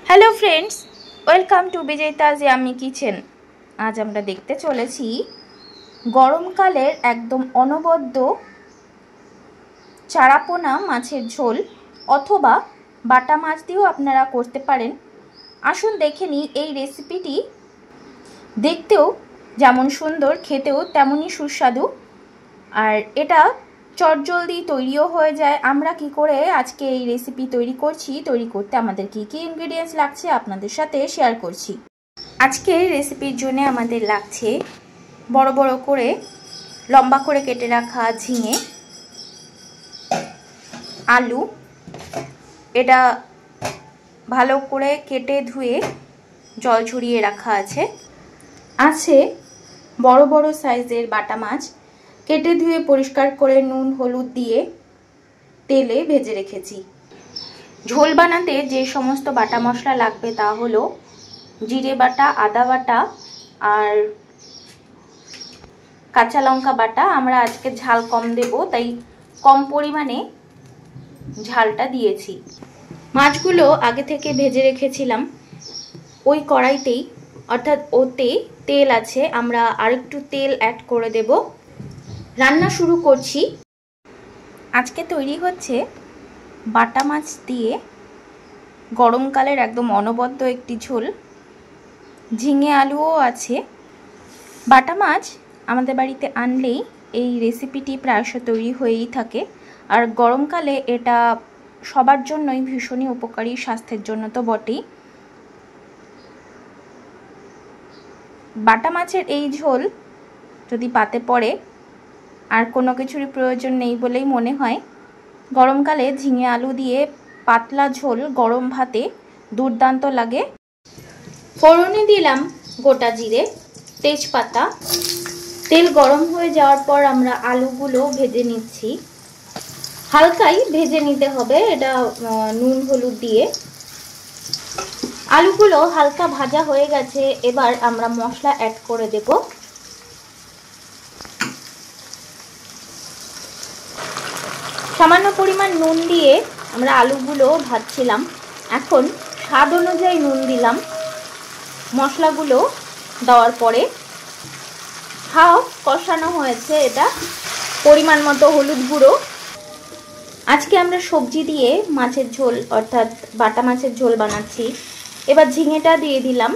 Hello friends, welcome to বিজয়িতাজ yummy kitchen. আজ আমরা দেখতে চলেছি গরমকালের একদম অনবদ্য চারাপোনা মাছের ঝোল, অথবা বাটা মাছ দিয়েও আপনারা করতে পারেন। আসুন দেখে নিই এই রেসিপিটি দেখতেও যেমন সুন্দর, খেতেও তেমনই সুস্বাদু, আর এটা চটজলদি তৈরিও হয়ে যায়। আমরা কি করে আজকে এই রেসিপি তৈরি করতে আমাদের কি কি ইনগ্রেডিয়েন্টস লাগছে আপনাদের সাথে শেয়ার করছি। আজকে রেসিপির জন্য আমাদের লাগছে বড় বড় করে লম্বা করে কেটে রাখা ঝিঙে, আলু, এটা ভালো করে কেটে ধুয়ে জল ঝরিয়ে রাখা আছে বড় বড় সাইজের বাটা মাছ, কেটে ধুয়ে পরিষ্কার করে নুন হলুদ দিয়ে তেলে ভেজে রেখেছি। ঝোল বানাতে যে সমস্ত বাটা মশলা লাগবে তা হলো জিরে বাটা, আদা বাটা আর কাঁচা লঙ্কা বাটা। আমরা আজকে ঝাল কম দেব, তাই কম পরিমাণে ঝালটা দিয়েছি। মাছগুলো আগে থেকে ভেজে রেখেছিলাম ওই কড়াইতেই, অর্থাৎ ওতে তেল আছে, আমরা আরেকটু তেল অ্যাড করে দেব। রান্না শুরু করছি। আজকে তৈরি হচ্ছে বাটা মাছ দিয়ে গরমকালের একদম অনবদ্য একটি ঝোল। ঝিঙে আলুও আছে। বাটা মাছ আমাদের বাড়িতে আনলেই এই রেসিপিটি প্রায়শ তৈরি হয়েই থাকে, আর গরমকালে এটা সবার জন্যই ভীষণই উপকারী, স্বাস্থ্যের জন্য তো বটেই। বাটা মাছের এই ঝোল যদি পাতে পড়ে আর কোনো কিছুরই প্রয়োজন নেই বলেই মনে হয়। গরমকালে ঝিঙে আলু দিয়ে পাতলা ঝোল গরম ভাতে দুর্দান্ত লাগে। ফোড়নে দিলাম গোটা জিরে, তেজপাতা। তেল গরম হয়ে যাওয়ার পর আমরা আলুগুলো ভেজে নিচ্ছি। হালকাই ভেজে নিতে হবে, এটা নুন হলুদ দিয়ে। আলুগুলো হালকা ভাজা হয়ে গেছে, এবার আমরা মশলা অ্যাড করে দেব। সামান্য পরিমাণ নুন দিয়ে আমরা আলুগুলো ভাজছিলাম। এখন স্বাদ অনুযায়ী নুন দিলাম মশলাগুলো দেওয়ার পরে। হাফ কষানো হয়েছে, এটা পরিমাণ মতো হলুদ গুঁড়ো। আজকে আমরা সবজি দিয়ে মাছের ঝোল অর্থাৎ বাটা মাছের ঝোল বানাচ্ছি। এবার ঝিঙেটা দিয়ে দিলাম।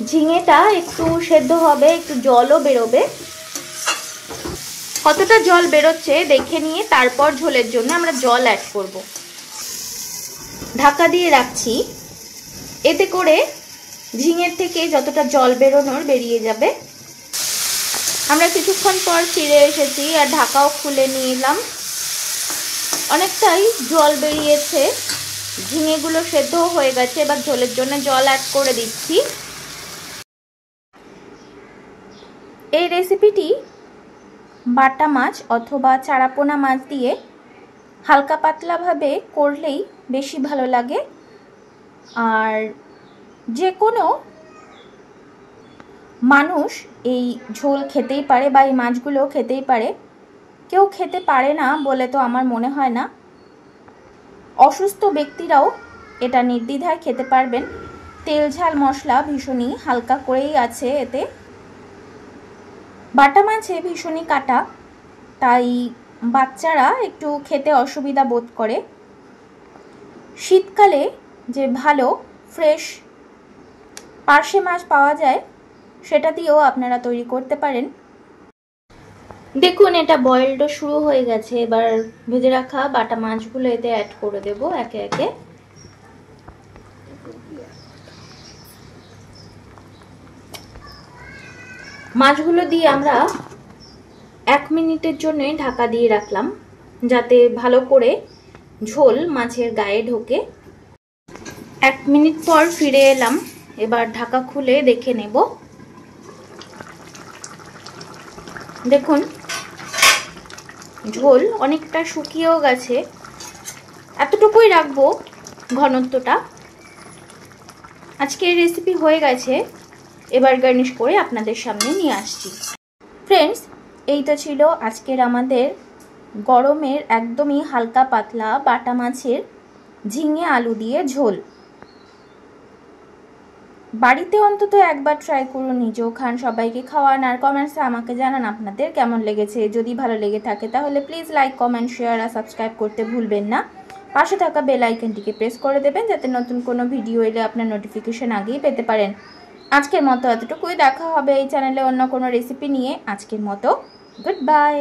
ঝিঙেটা একটু সেদ্ধ হবে, একটু জলও বেরোবে। কতটা জল বেরোচ্ছে দেখে নিয়ে তারপর ঝোলের জন্য আমরা জল অ্যাড করব। ঢাকা দিয়ে রাখছি, এতে করে ঝিঙের থেকে যতটা জল বেরোনোর বেরিয়ে যাবে। আমরা কিছুক্ষণ পর ফিরে এসেছি আর ঢাকাও খুলে নিলাম। অনেকটাই জল বেরিয়েছে, ঝিঙেগুলো সেদ্ধও হয়ে গেছে। এবার ঝোলের জন্য জল অ্যাড করে দিচ্ছি। এই রেসিপিটি বাটা মাছ অথবা চারাপোনা মাছ দিয়ে হালকা পাতলাভাবে করলেই বেশি ভালো লাগে, আর যে কোনো মানুষ এই ঝোল খেতেই পারে বা এই মাছগুলো খেতেই পারে। কেউ খেতে পারে না বলে তো আমার মনে হয় না। অসুস্থ ব্যক্তিরাও এটা নির্দ্বিধায় খেতে পারবেন। তেল ঝাল মশলা ভীষণই হালকা করেই আছে এতে। বাটা মাছে ভীষণই কাটা, তাই বাচ্চারা একটু খেতে অসুবিধা বোধ করে। শীতকালে যে ভালো ফ্রেশ পার্শে মাছ পাওয়া যায় সেটা দিয়েও আপনারা তৈরি করতে পারেন। দেখুন এটা বয়েলডও শুরু হয়ে গেছে। এবার ভেজে রাখা বাটা মাছগুলো এতে অ্যাড করে দেব একে একে। মাছগুলো দিয়ে আমরা 1 মিনিটের জন্য ঢাকা দিয়ে রাখলাম, যাতে ভালো করে ঝোল মাছের গায়ে ঢোকে। 1 মিনিট পর ফিরে এলাম। এবার ঢাকা খুলে দেখে নেব। দেখুন ঝোল অনেকটা শুকিয়েও গেছে। এতটুকুই রাখবো ঘনত্বটা। আজকের রেসিপি হয়ে গেছে। এবার গার্নিশ করে আপনাদের সামনে নিয়ে আসছি। ফ্রেন্ডস, এই তো ছিল আজকের আমাদের গরমের একদমই হালকা পাতলা বাটা মাছের ঝিঙে আলু দিয়ে ঝোল। বাড়িতে অন্তত একবার ট্রাই করুন, নিজেও খান, সবাইকে খাওয়ান, আর কমেন্টসে আমাকে জানান আপনাদের কেমন লেগেছে। যদি ভালো লেগে থাকে তাহলে প্লিজ লাইক, কমেন্ট, শেয়ার আর সাবস্ক্রাইব করতে ভুলবেন না। পাশে থাকা বেল আইকনটিকে প্রেস করে দেবেন যাতে নতুন কোনো ভিডিও এলে আপনার নোটিফিকেশন আগেই পেতে পারেন। আজকের মতো এতটুকুই, দেখা হবে এই চ্যানেলে অন্য কোনো রেসিপি নিয়ে। আজকের মতো গুড বাই।